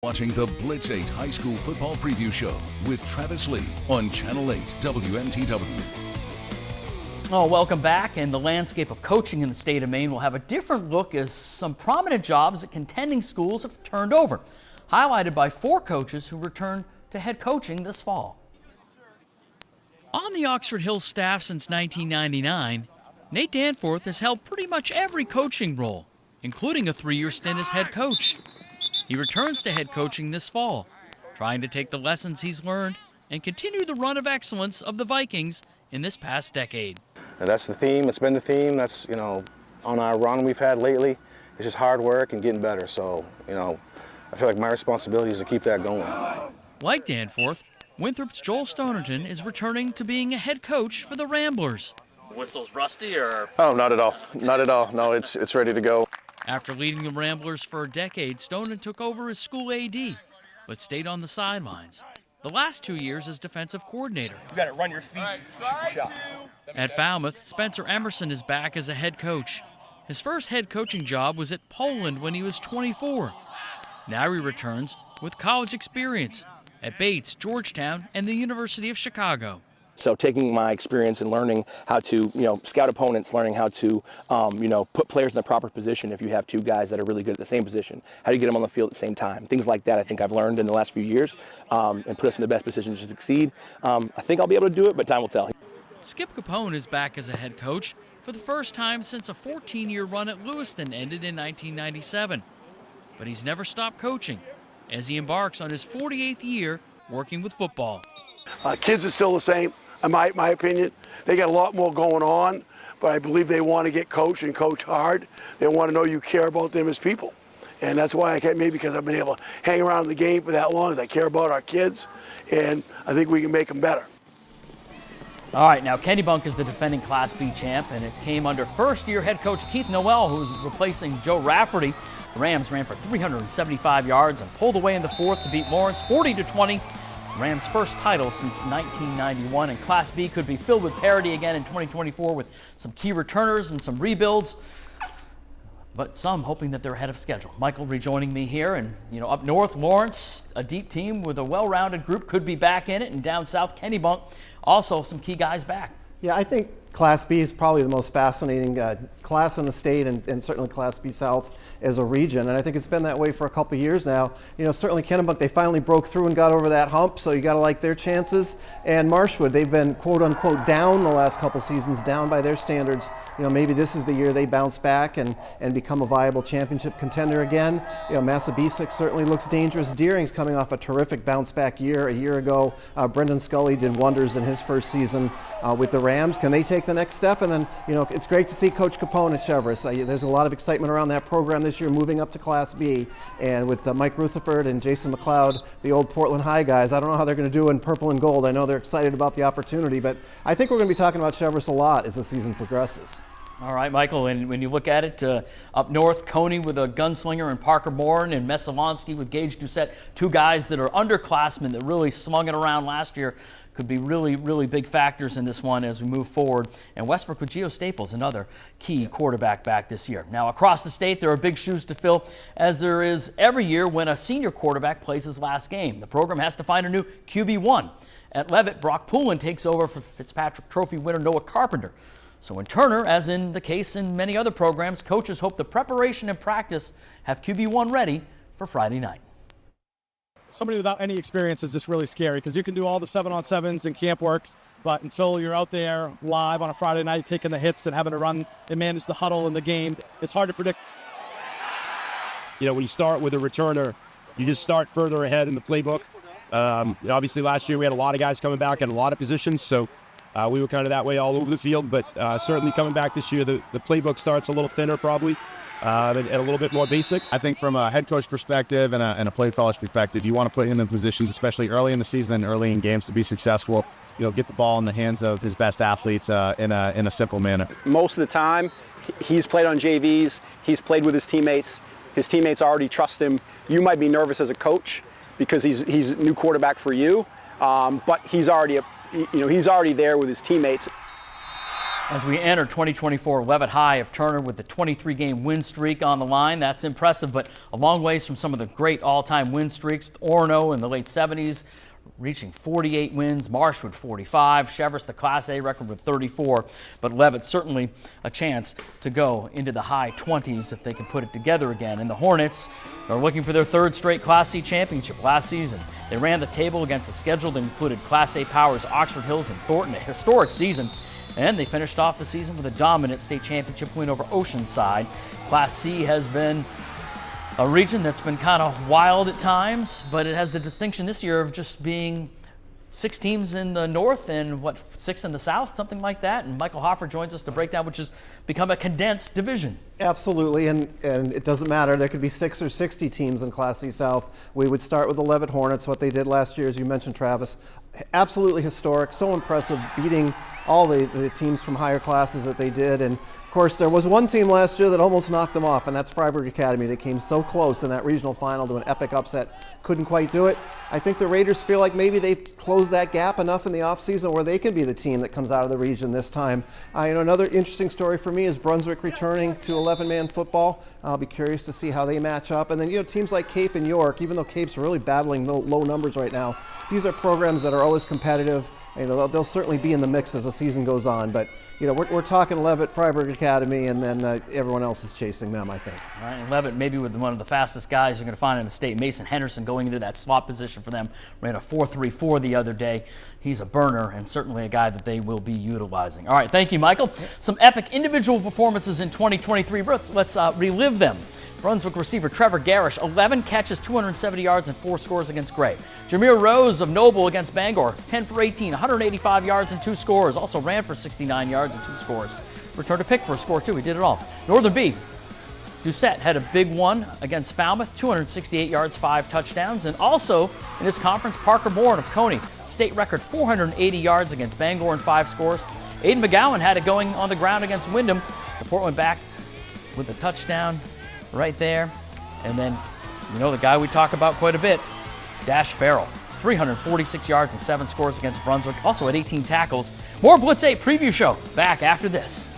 Watching the Blitz 8 High School Football Preview Show with Travis Lee on Channel 8 WMTW. Oh, welcome back. And the landscape of coaching in the state of Maine will have a different look as some prominent jobs at contending schools have turned over, highlighted by 4 coaches who returned to head coaching this fall. On the Oxford Hills staff since 1999, Nate Danforth has held pretty much every coaching role, including a 3-year stint as head coach. He returns to head coaching this fall, trying to take the lessons he's learned and continue the run of excellence of the Vikings in this past decade. And that's the theme. It's been the theme. That's, on our run we've had lately. It's just hard work and getting better. So, I feel like my responsibility is to keep that going. Like Danforth, Winthrop's Joel Stonerton is returning to being a head coach for the Ramblers. Whistle's rusty or? Oh, not at all. Not at all. No, it's ready to go. After leading the Ramblers for a decade, Stonerton took over as school AD, but stayed on the sidelines. The last 2 years as defensive coordinator. You got to run your feet. At Falmouth, Spencer Emerson is back as a head coach. His first head coaching job was at Poland when he was 24. Now he returns with college experience at Bates, Georgetown, and the University of Chicago. So taking my experience and learning how to, scout opponents, learning how to, put players in the proper position if you have 2 guys that are really good at the same position. How do you get them on the field at the same time? Things like that I think I've learned in the last few years and put us in the best position to succeed. I think I'll be able to do it, but time will tell. Skip Capone is back as a head coach for the first time since a 14-year run at Lewiston ended in 1997. But he's never stopped coaching as he embarks on his 48th year working with football. Kids are still the same. In my opinion, they got a lot more going on, but I believe they want to get coached and coach hard. They want to know you care about them as people. And that's why I can't, maybe because I've been able to hang around the game for that long, as I care about our kids, and I think we can make them better. All right, now Kennebunk is the defending Class B champ, and it came under first-year head coach Keith Noel, who's replacing Joe Rafferty. The Rams ran for 375 yards and pulled away in the fourth to beat Lawrence 40-20. Rams' first title since 1991, and Class B could be filled with parity again in 2024 with some key returners and some rebuilds, but some hoping that they're ahead of schedule. Michael rejoining me here, and up north, Lawrence, a deep team with a well-rounded group, could be back in it, and down south, Kennebunk, also some key guys back. Yeah, I think Class B is probably the most fascinating class in the state, and certainly Class B South as a region. And I think it's been that way for a couple of years now. Certainly Kennebunk, they finally broke through and got over that hump, so you got to like their chances. And Marshwood, they've been quote unquote down the last couple seasons, down by their standards. Maybe this is the year they bounce back and become a viable championship contender again. Massabesic certainly looks dangerous. Deering's coming off a terrific bounce back year a year ago. Brendan Scully did wonders in his first season with the Rams. Can they take the next step? And then, it's great to see Coach Capone at Cheverus. There's a lot of excitement around that program this year, moving up to Class B. And with Mike Rutherford and Jason McLeod, the old Portland High guys, I don't know how they're going to do in purple and gold. I know they're excited about the opportunity, but I think we're going to be talking about Cheverus a lot as the season progresses. All right, Michael, and when you look at it, up north, Coney with a gunslinger and Parker Morin, and Messalonsky with Gage Doucette, 2 guys that are underclassmen that really slung it around last year, could be really, really big factors in this one as we move forward. And Westbrook with Geo Staples, another key quarterback back this year. Now, across the state, there are big shoes to fill, as there is every year when a senior quarterback plays his last game. The program has to find a new QB1. At Levitt, Brock Poulin takes over for Fitzpatrick Trophy winner Noah Carpenter. So in Turner, as in the case in many other programs, coaches hope the preparation and practice have QB1 ready for Friday night. Somebody without any experience is just really scary because you can do all the 7-on-7s and camp works, but until you're out there live on a Friday night taking the hits and having to run and manage the huddle in the game, it's hard to predict. When you start with a returner, you just start further ahead in the playbook. Obviously last year we had a lot of guys coming back at a lot of positions, so we were kind of that way all over the field, but certainly coming back this year, the playbook starts a little thinner probably. And a little bit more basic. I think from a head coach perspective and a play caller's perspective, you want to put him in positions, especially early in the season and early in games, to be successful. Get the ball in the hands of his best athletes in a simple manner. Most of the time, he's played on JVs. He's played with his teammates. His teammates already trust him. You might be nervous as a coach because he's a new quarterback for you, but he's already there with his teammates. As we enter 2024, Levitt High of Turner with the 23-game win streak on the line. That's impressive, but a long ways from some of the great all-time win streaks with Orono in the late 70s, reaching 48 wins, Marshwood 45, Cheverus the Class A record with 34, but Levitt certainly a chance to go into the high 20s if they can put it together again. And the Hornets are looking for their third straight Class C championship. Last season, they ran the table against a schedule that included Class A powers Oxford Hills and Thornton, a historic season. And they finished off the season with a dominant state championship win over Oceanside. Class C has been a region that's been kind of wild at times, but it has the distinction this year of just being 6 teams in the north and 6 in the south, something like that. And Michael Hoffer joins us to break down, which has become a condensed division. Absolutely, and it doesn't matter. There could be 6 or 60 teams in Class C South. We would start with the Levitt Hornets, what they did last year, as you mentioned, Travis. Absolutely historic, so impressive, beating all the teams from higher classes that they did. And of course, there was one team last year that almost knocked them off, and that's Freiburg Academy. They came so close in that regional final to an epic upset, couldn't quite do it. I think the Raiders feel like maybe they've closed that gap enough in the offseason where they can be the team that comes out of the region this time. Another interesting story for me is Brunswick returning to 11-man football. I'll be curious to see how they match up. And then, teams like Cape and York, even though Cape's really battling low numbers right now, these are programs that are always competitive. They'll certainly be in the mix as the season goes on. But we're talking Levitt, Freiburg Academy, and then everyone else is chasing them, I think. All right, and Levitt maybe with one of the fastest guys you're going to find in the state. Mason Henderson going into that slot position for them. Ran a 4.34 the other day. He's a burner and certainly a guy that they will be utilizing. All right, thank you, Michael. Some epic individual performances in 2023. Let's relive them. Brunswick receiver Trevor Garish, 11 catches, 270 yards, and 4 scores against Gray. Jameer Rose of Noble against Bangor, 10 for 18, 185 yards and 2 scores. Also ran for 69 yards and 2 scores. Returned a pick for a score, too. He did it all. Northern B, Doucette had a big one against Falmouth, 268 yards, 5 touchdowns. And also in this conference, Parker Bourne of Coney, state record 480 yards against Bangor and 5 scores. Aiden McGowan had it going on the ground against Wyndham. The Port went back with a touchdown right there. And then, the guy we talk about quite a bit, Dash Farrell, 346 yards and 7 scores against Brunswick. Also had 18 tackles. More Blitz 8 preview show back after this.